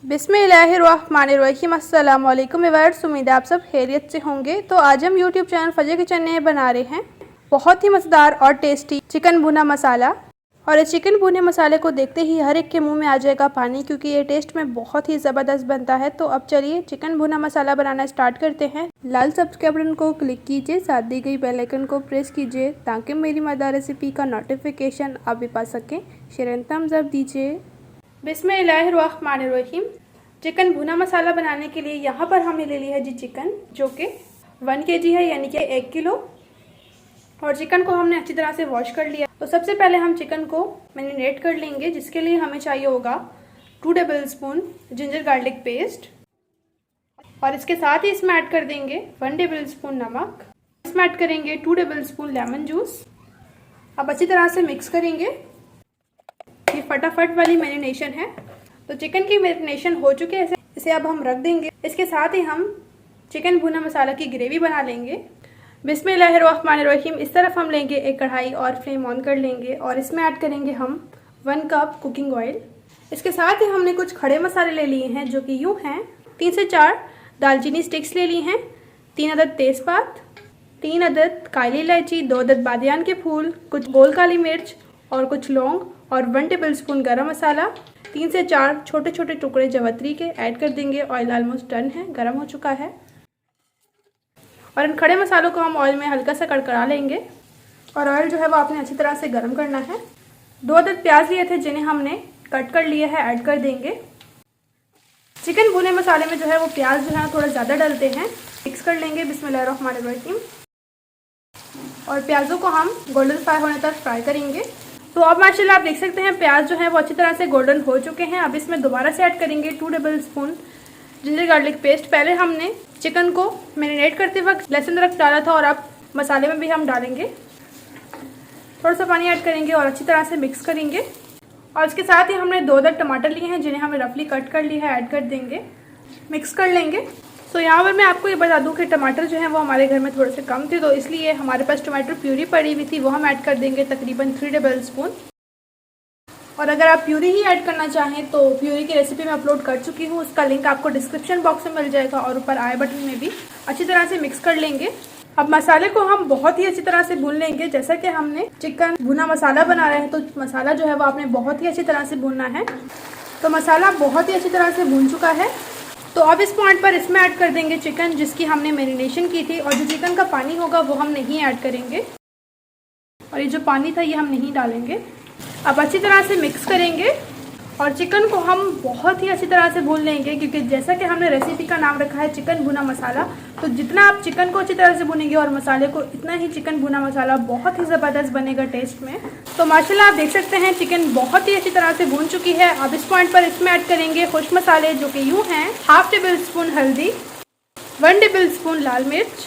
बिस्मिल्लाहिर्रहमानिर्रहीम। अस्सलाम वालेकुम व्यूअर्स, उम्मीद है आप सब खैरियत से होंगे। तो आज हम यूट्यूब चैनल फजर किचन में बना रहे हैं बहुत ही मज़ेदार और टेस्टी चिकन भुना मसाला। और इस चिकन भुने मसाले को देखते ही हर एक के मुंह में आ जाएगा पानी, क्योंकि ये टेस्ट में बहुत ही ज़बरदस्त बनता है। तो अब चलिए चिकन भुना मसाला बनाना स्टार्ट करते हैं। लाल सब्सक्राइब बटन को क्लिक कीजिए, साथ दी गई बेल आइकन को प्रेस कीजिए ताकि मेरी मज़ेदार रेसिपी का नोटिफिकेशन आप भी पा सकें। शेयर एंड थम्स अप दीजिए। बिस्मिल्लाहिर्रहमानिर्रहीम। चिकन भुना मसाला बनाने के लिए यहाँ पर हमने ले लिया है जी चिकन, जो कि 1 kg है, यानी कि 1 किलो। और चिकन को हमने अच्छी तरह से वॉश कर लिया। तो सबसे पहले हम चिकन को मैरिनेट कर लेंगे, जिसके लिए हमें चाहिए होगा 2 टेबलस्पून जिंजर गार्लिक पेस्ट। और इसके साथ ही इसमें ऐड कर देंगे 1 टेबलस्पून नमक। इसमें ऐड करेंगे 2 टेबलस्पून लेमन जूस। अब अच्छी तरह से मिक्स करेंगे। ये फटाफट वाली मैरिनेशन है। तो चिकन की मैरिनेशन हो चुके हैं, इसे अब हम रख देंगे। इसके साथ ही हम चिकन भुना मसाला की ग्रेवी बना लेंगे। बिस्मिल्लाहिर्रहमानिर्रहीम। इस तरफ हम लेंगे एक कढ़ाई और फ्लेम ऑन कर लेंगे और इसमें ऐड करेंगे हम 1 कप कुकिंग ऑयल। इसके साथ ही हमने कुछ खड़े मसाले ले लिए हैं, जो कि यूँ हैं 3 से 4 दालचीनी स्टिक्स ले ली हैं, 3 अदद तेज़पात, 3 अदद काली इलायची, 2 अदद बादियान के फूल, कुछ गोल काली मिर्च और कुछ लौंग और 1 टेबलस्पून गरम मसाला, 3 से 4 छोटे छोटे टुकड़े जवत्री के ऐड कर देंगे। ऑयल ऑलमोस्ट डन है, गर्म हो चुका है। और इन खड़े मसालों को हम ऑयल में हल्का सा कड़कड़ा लेंगे। और ऑयल जो है वो आपने अच्छी तरह से गर्म करना है। 2 अदद प्याज लिए थे, जिन्हें हमने कट कर लिया है, ऐड कर देंगे। चिकन भुने मसाले में जो है वो प्याज जो है थोड़ा ज़्यादा डलते हैं। मिक्स कर लेंगे बिस्मिल्लाहिर्रहमानिर्रहीम। और प्याज़ों को हम गोल्डन फ्राई होने तक फ्राई करेंगे। तो अब माशाल्लाह आप देख सकते हैं प्याज जो है वो अच्छी तरह से गोल्डन हो चुके हैं। अब इसमें दोबारा से ऐड करेंगे 2 टेबलस्पून जिंजर गार्लिक पेस्ट। पहले हमने चिकन को मैरिनेट करते वक्त लहसुन अदरक डाला था और अब मसाले में भी हम डालेंगे। थोड़ा सा पानी ऐड करेंगे और अच्छी तरह से मिक्स करेंगे। और इसके साथ ही हमने 2 अदद टमाटर लिए हैं, जिन्हें हमने रफली कट कर लिया है, ऐड कर देंगे। मिक्स कर लेंगे। तो यहाँ पर मैं आपको ये बता दूँ कि टमाटर जो है वो हमारे घर में थोड़े से कम थे, तो इसलिए हमारे पास टमाटर प्यूरी पड़ी हुई थी, वो हम ऐड कर देंगे तकरीबन 3 टेबलस्पून। और अगर आप प्यूरी ही ऐड करना चाहें तो प्यूरी की रेसिपी मैं अपलोड कर चुकी हूँ, उसका लिंक आपको डिस्क्रिप्शन बॉक्स में मिल जाएगा और ऊपर आई बटन में भी। अच्छी तरह से मिक्स कर लेंगे। अब मसाले को हम बहुत ही अच्छी तरह से भून लेंगे। जैसा कि हमने चिकन भुना मसाला बना रहे हैं, तो मसाला जो है वो आपने बहुत ही अच्छी तरह से भूनना है। तो मसाला बहुत ही अच्छी तरह से भून चुका है। तो अब इस पॉइंट पर इसमें ऐड कर देंगे चिकन, जिसकी हमने मैरिनेशन की थी। और जो चिकन का पानी होगा वो हम नहीं ऐड करेंगे, और ये जो पानी था ये हम नहीं डालेंगे। अब अच्छी तरह से मिक्स करेंगे और चिकन को हम बहुत ही अच्छी तरह से भून लेंगे, क्योंकि जैसा कि हमने रेसिपी का नाम रखा है चिकन भुना मसाला। तो जितना आप चिकन को अच्छी तरह से भुनेंगे और मसाले को, इतना ही चिकन भुना मसाला बहुत ही ज़बरदस्त बनेगा टेस्ट में। तो माशाल्लाह आप देख सकते हैं चिकन बहुत ही अच्छी तरह से भून चुकी है। अब इस पॉइंट पर इसमें ऐड करेंगे खुश्क मसाले, जो कि यूँ हैं 1/2 टेबलस्पून हल्दी, 1 टेबलस्पून लाल मिर्च।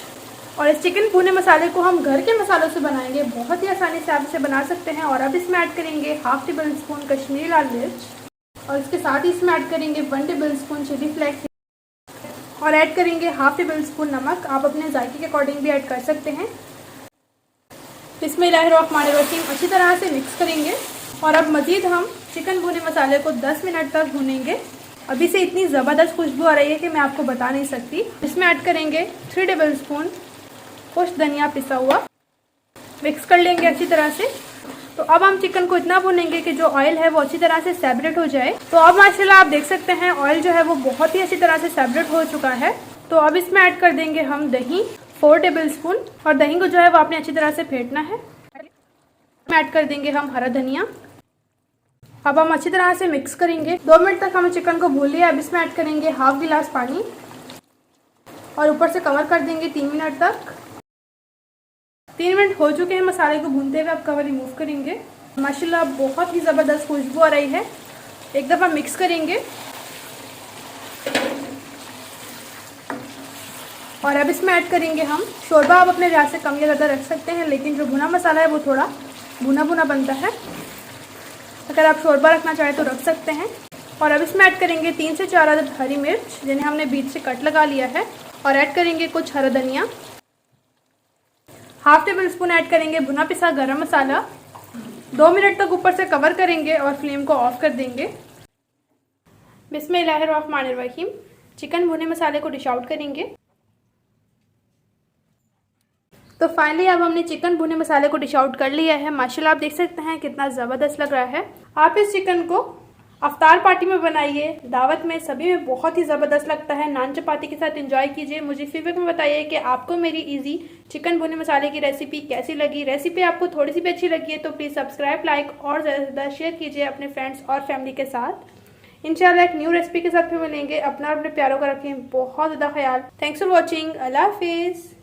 और इस चिकन भुने मसाले को हम घर के मसालों से बनाएंगे, बहुत ही आसानी से आप इसे बना सकते हैं। और अब इसमें ऐड करेंगे 1/2 टेबलस्पून कश्मीरी लाल मिर्च। और इसके साथ ही इसमें ऐड करेंगे 1 टेबलस्पून चिली फ्लेक्स और ऐड करेंगे 1/2 टेबलस्पून नमक। आप अपने जायके के अकॉर्डिंग भी ऐड कर सकते हैं। बिस्मिल्लाहिर्रहमानिर्रहीम। अच्छी तरह से मिक्स करेंगे। और अब मज़ीद हम चिकन भुने मसाले को 10 मिनट तक भूनेंगे। अभी से इतनी ज़बरदस्त खुशबू आ रही है कि मैं आपको बता नहीं सकती। इसमें ऐड करेंगे 3 टेबलस्पून खुश्क धनिया पिसा हुआ। मिक्स कर लेंगे अच्छी तरह से। तो अब हम चिकन को इतना भूनेंगे कि जो ऑयल है वो अच्छी तरह से सेपरेट हो जाए। तो अब माशाल्लाह आप देख सकते हैं ऑयल जो है वो बहुत ही अच्छी तरह से सेपरेट हो चुका है। तो अब इसमें ऐड कर देंगे हम दही 4 टेबलस्पून। और दही को जो है वो आपने अच्छी तरह से फेंटना है। इसमें ऐड कर देंगे हम हरा धनिया। अब हम अच्छी तरह से मिक्स करेंगे। 2 मिनट तक हमने चिकन को भून लिया। अब इसमें ऐड करेंगे 1/2 गिलास पानी और ऊपर से कवर कर देंगे 3 मिनट तक। 3 मिनट हो चुके हैं मसाले को भूनते हुए। अब कवर रिमूव करेंगे। माशाल्लाह बहुत ही ज़बरदस्त खुशबू आ रही है। एक दफ़ा मिक्स करेंगे। और अब इसमें ऐड करेंगे हम शोरबा। आप अपने लिहाज से कम या ज़्यादा रख सकते हैं, लेकिन जो भुना मसाला है वो थोड़ा भुना भुना बनता है। अगर आप शोरबा रखना चाहें तो रख सकते हैं। और अब इसमें ऐड करेंगे 3 से 4 अदद हरी मिर्च, जिन्हें हमने बीच से कट लगा लिया है। और ऐड करेंगे कुछ हरा धनिया। 1/2 टेबलस्पून ऐड करेंगे भुना पिसा गरम मसाला। 2 मिनट तक ऊपर से कवर करेंगे और फ्लेम को ऑफ कर देंगे। बिस्मिल्लाहिर्रहमानिर्रहीम। चिकन भुने मसाले को डिश आउट करेंगे। तो फाइनली अब हमने चिकन भुने मसाले को डिश आउट कर लिया है। माशाल्लाह आप देख सकते हैं कितना ज़बरदस्त लग रहा है। आप इस चिकन को अफ्तार पार्टी में बनाइए, दावत में, सभी में बहुत ही ज़बरदस्त लगता है। नान चपाती के साथ एंजॉय कीजिए। मुझे फीडबैक में बताइए कि आपको मेरी इजी चिकन भुने मसाले की रेसिपी कैसी लगी। रेसिपी आपको थोड़ी सी भी अच्छी लगी है तो प्लीज़ सब्सक्राइब, लाइक और ज़्यादा से ज़्यादा शेयर कीजिए अपने फ्रेंड्स और फैमिली के साथ। इंशाल्लाह एक न्यू रेसिपी के साथ फिर मिलेंगे। अपना और अपने प्यारों का रखें बहुत ज़्यादा ख्याल। Thanks for watching. अल्लाह हाफिज़।